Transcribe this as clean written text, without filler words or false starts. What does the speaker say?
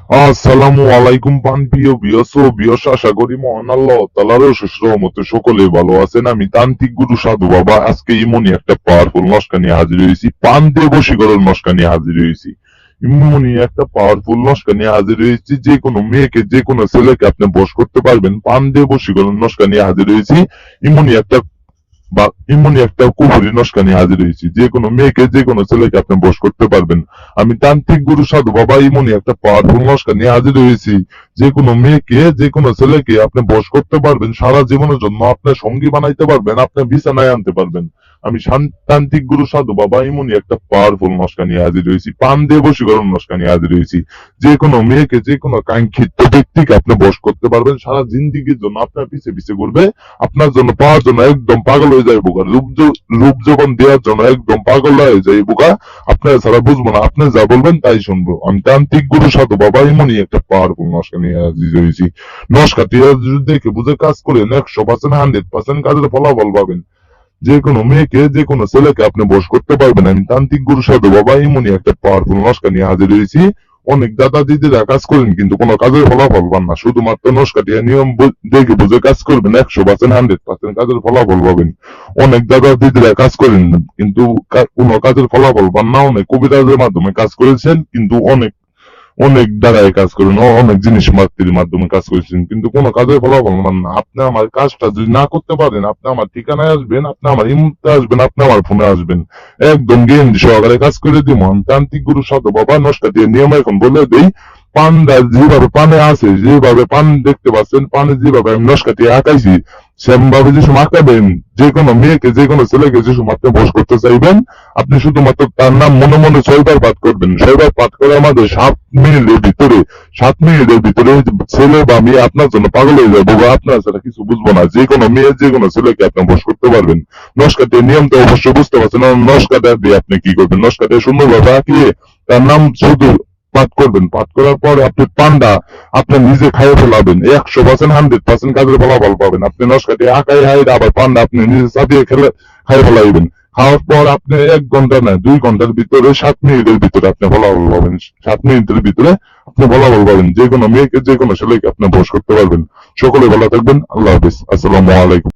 আসসালামু আলাইকুম প্রিয় ভিউয়ার্স, আশা করি মহান আল্লাহ তাআলার অশেষ রহমতে সকলে ভালো আছেন। আমি তান্ত্রিক গুরু সাধু বাবা আজকে ইমনি একটা পাওয়ারফুল নস্কা নিয়ে হাজির হয়েছি। পান দিয়ে বশীকরণ নস্কা নিয়ে হাজির হয়েছি। ইমনি একটা পাওয়ারফুল নস্কা নিয়ে হাজির হয়েছি, যে কোনো মেয়েকে যে কোনো ছেলেকে আপনি বশ করতে পারবেন। পান দিয়ে বশীকরণ নস্কা নিয়ে হাজির হয়েছি। ইমনি একটা বা এমনই একটা কুফরি নস্কা নিয়ে হাজির হয়েছি, যে কোনো মেয়েকে যে কোনো ছেলেকে আপনি বশ করতে পারবেন। আমি তান্ত্রিক গুরু সাধু বাবা এমনই একটা পাওয়ারফুল নস্কা নিয়ে হাজির হয়েছি, যে কোনো মেয়েকে যে কোনো ছেলেকে আপনি বশ করতে পারবেন, সারা জীবনের জন্য আপনার সঙ্গী বানাইতে পারবেন, আপনার বিছানায় আনতে পারবেন। আমি তান্ত্রিক গুরু সাধু বাবা এমনই একটা পাওয়ারফুল নস্কা নিয়ে হাজির হয়েছি, পান দিয়ে বশীকরণ নস্কা নিয়ে হাজির হয়েছি। যে কোনো মেয়েকে যে কোনো কাঙ্ক্ষিত ব্যক্তিকে আপনি বশ করতে পারবেন, সারা জিন্দিগির জন্য আপনার পিছে পিছে ঘুরবে, আপনার জন্য পাওয়ার জন্য একদম পাগল হয়ে যায় বোকা, রূপ যৌবন দেওয়ার জন্য একদম পাগল হয়ে যায় বোকা। আপনার ছাড়া বুঝবো না, আপনি যা বলবেন তাই শুনবো। আমি তান্ত্রিক গুরু সাধু বাবা এমনই একটা পাওয়ারফুল নস্কা নিয়ে হাজির হয়েছি। নস্কাটি যদি দেখে বুঝে কাজ করেন 100% 100% কাজের ফলাফল পাবেন। যে কোনো মেয়েকে যে কোনো ছেলেকে আপনি বশ করতে পারবেন। আমি তান্ত্রিক গুরু সাধু বাবা এমনই একটা পাওয়ারফুল নস্কা নিয়ে হাজির হয়েছি। অনেক দাদা দিদিরা কাজ করেন কিন্তু কোনো কাজের ফলাফল পান না, শুধুমাত্র নস্কাটি নিয়ম দেখে বুঝে কাজ করবেন, 100% 100% কাজের ফলাফল পাবেন। অনেক দাদা দিদিরা কাজ করেন কিন্তু কোনো কাজের ফলাফল পান না। অনেক কবিরাজের মাধ্যমে কাজ করেছেন কিন্তু অনেক অনেক দ্বারাই কাজ করেন, অনেক জিনিস মাত্রের মাধ্যমে কাজ করেছেন কিন্তু কোনো কাজের ফলাফল পান না। আপনি আমার কাজটা যদি না করতে পারেন, আপনি আমার ঠিকানায় আসবেন, আপনি আমার ইমুতে আসবেন, আপনি আমার ফোনে আসবেন, একদম গ্যারান্টি সহকারে কাজ করে দিব। আমি তান্ত্রিক গুরু সাধু বাবা নস্কা দিয়ে নিয়ম এখন বলে দেই। পানটা যেভাবে পানে আছে, যেভাবে পান দেখতে পাচ্ছেন, পানে যেভাবে আমি নস্কা দিয়ে আঁকাইছি, সেরকম ভাবে যে সময় আঁকাবেন। যে কোনো মেয়েকে যে কোনো ছেলেকে যে সময় আপনি বশ করতে চাইবেন, আপনি শুধুমাত্র তার নাম মনে মনে 6 বার পাঠ করবেন। 6 বার পাঠ করে আমাদের 7 মিনিটের ভিতরে ছেলে বা মেয়ে আপনার জন্য পাগল হয়ে যাবে, আপনার ছাড়া কিছু বুঝবো না। যে কোনো মেয়ে যে কোনো ছেলেকে আপনি বশ করতে পারবেন। নস্কাটের নিয়ম তো অবশ্যই বুঝতে পারছেন। নস্কাটা দিয়ে আপনি কি করবেন, নস্কাটা সুন্দরভাবে আঁকিয়ে তার নাম শুধু পাঠ করবেন। পাঠ করার পর আপনি পান্ডা আপনি নিজে খাইয়ে ফেলাবেন, 100% 100% কাজের ফলাফল পাবেন। আপনি নস্কাটি আঁকাই হাইড আবার পান্ডা আপনি নিজে চাপিয়ে খাইয়ে ফেলাইবেন। খাওয়ার পর আপনি 1 ঘন্টা না 2 ঘন্টার ভিতরে 7 মিনিটের ভিতরে আপনি ফলাফল পাবেন। 7 মিনিটের ভিতরে আপনি ফলাফল পাবেন, যে কোনো মেয়েকে যে কোনো ছেলেকে আপনি বশ করতে পারবেন। সকলে ভালো থাকবেন, আল্লাহ হাফিজ, আসসালামু আলাইকুম।